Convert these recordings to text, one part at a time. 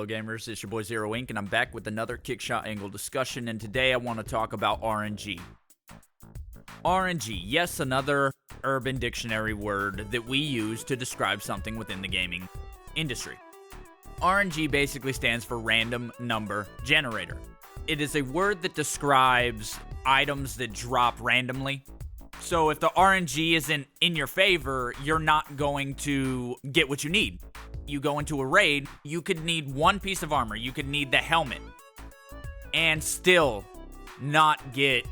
fellow gamers, it's your boy Zero Inc, and I'm back with another Kickshot Angle discussion, and today I want to talk about RNG. RNG, yes, another Urban Dictionary word that we use to describe something within the gaming industry. RNG basically stands for Random Number Generator. It is a word that describes items that drop randomly. So if the RNG isn't in your favor, you're not going to get what you need. You go into a raid, you could need one piece of armor, you could need the helmet, and still not get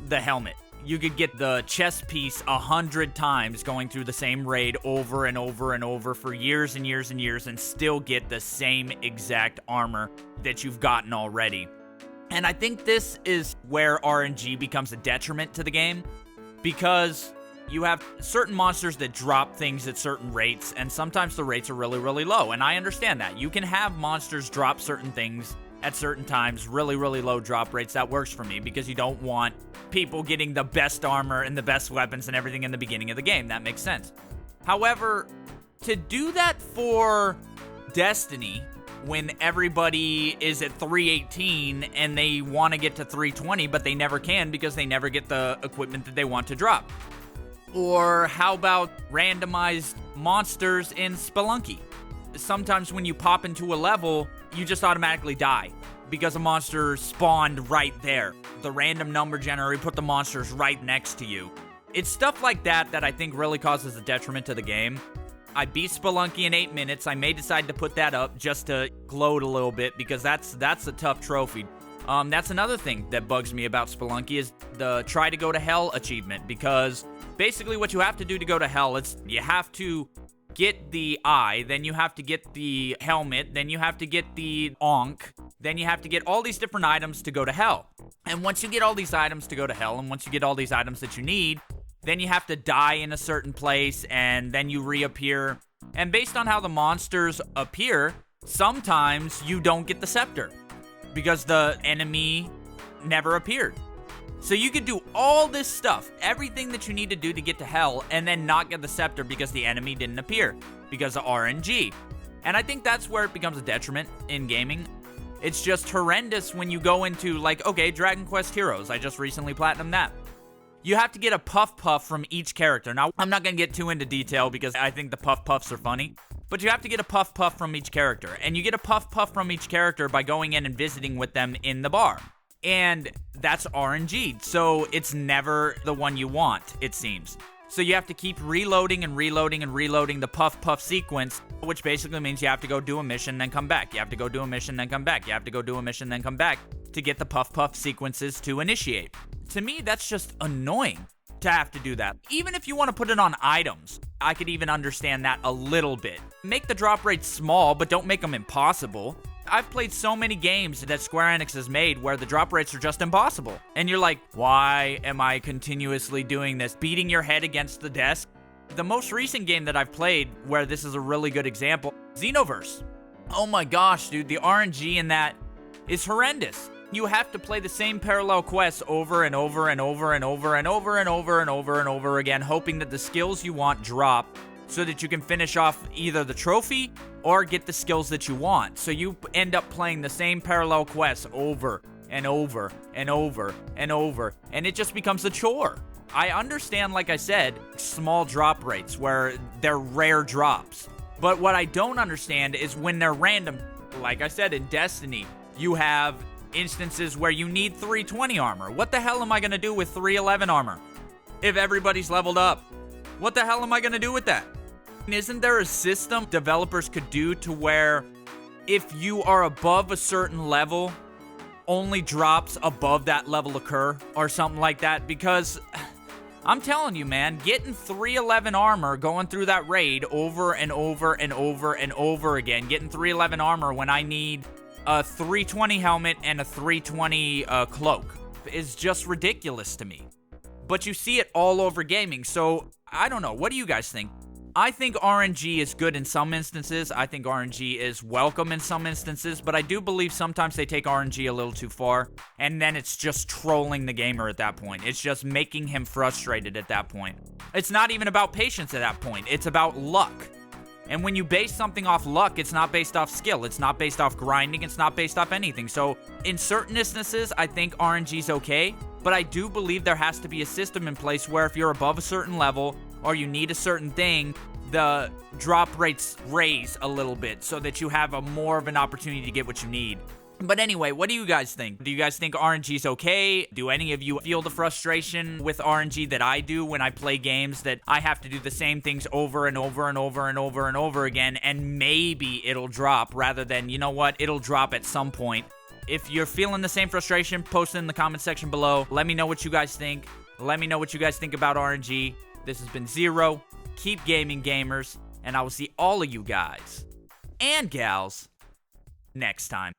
the helmet. You could get the chest piece 100 times going through the same raid over and over and over for years and years and years and still get the same exact armor that you've gotten already. And I think this is where RNG becomes a detriment to the game, because you have certain monsters that drop things at certain rates, and sometimes the rates are really, really low, and I understand that. You can have monsters drop certain things at certain times, really, really low drop rates. That works for me, because you don't want people getting the best armor and the best weapons and everything in the beginning of the game. That makes sense. However, to do that for Destiny, when everybody is at 318 and they want to get to 320, but they never can because they never get the equipment that they want to drop. Or how about randomized monsters in Spelunky? Sometimes when you pop into a level, you just automatically die because a monster spawned right there. The random number generator put the monsters right next to you. It's stuff like that that I think really causes a detriment to the game. I beat Spelunky in 8 minutes. I may decide to put that up just to gloat a little bit, because that's a tough trophy. That's another thing that bugs me about Spelunky is the try to go to hell achievement, because basically what you have to do to go to hell is you have to get the eye, then you have to get the helmet, then you have to get the onk, then you have to get all these different items to go to hell. And once you get all these items to go to hell, and once you get all these items that you need, then you have to die in a certain place, and then you reappear. And based on how the monsters appear, sometimes you don't get the scepter, because the enemy never appeared. So you could do all this stuff, everything that you need to do to get to hell, and then not get the scepter because the enemy didn't appear, because of RNG. And I think that's where it becomes a detriment in gaming. It's just horrendous when you go into, like, okay, Dragon Quest Heroes, I just recently platinumed that. You have to get a puff from each character. Now, I'm not going to get too into detail because I think the puffs are funny, but you have to get a puff from each character. And you get a puff from each character by going in and visiting with them in the bar. And that's RNG, so it's never the one you want, it seems. So you have to keep reloading and reloading and reloading the puff sequence, which basically means you have to go do a mission, then come back. You have to go do a mission, then come back. You have to go do a mission, then come back to get the puff sequences to initiate. To me, that's just annoying to have to do that. Even if you want to put it on items, I could even understand that a little bit. Make the drop rates small, but don't make them impossible. I've played so many games that Square Enix has made where the drop rates are just impossible. And you're like, why am I continuously doing this? Beating your head against the desk? The most recent game that I've played where this is a really good example, Xenoverse. Oh my gosh, dude, the RNG in that is horrendous. You have to play the same parallel quests over and over and over and over and over and over and over and over again, hoping that the skills you want drop so that you can finish off either the trophy or get the skills that you want. So you end up playing the same parallel quests over and over and over and over, and it just becomes a chore. I understand, like I said, small drop rates where they're rare drops. But what I don't understand is when they're random. Like I said, in Destiny, you have instances where you need 320 armor. What the hell am I going to do with 311 armor if everybody's leveled up? What the hell am I going to do with that? Isn't there a system developers could do to where if you are above a certain level, only drops above that level occur or something like that? Because I'm telling you, man, getting 311 armor going through that raid over and over and over and over again, getting 311 armor when I need a 320 helmet and a 320 cloak is just ridiculous to me. But you see it all over gaming, so I don't know. What do you guys think? I think RNG is good in some instances. I think RNG is welcome in some instances, but I do believe sometimes they take RNG a little too far, and then it's just trolling the gamer at that point. It's just making him frustrated at that point. It's not even about patience at that point. It's about luck. And when you base something off luck, it's not based off skill. It's not based off grinding. It's not based off anything. So in certain instances, I think RNG's okay. But I do believe there has to be a system in place where if you're above a certain level or you need a certain thing, the drop rates raise a little bit so that you have a more of an opportunity to get what you need. But anyway, what do you guys think? Do you guys think RNG's okay? Do any of you feel the frustration with RNG that I do when I play games that I have to do the same things over and over and over and over and over again, and maybe it'll drop rather than, you know what, it'll drop at some point? If you're feeling the same frustration, post it in the comment section below. Let me know what you guys think. Let me know what you guys think about RNG. This has been Zero. Keep gaming, gamers, and I will see all of you guys and gals next time.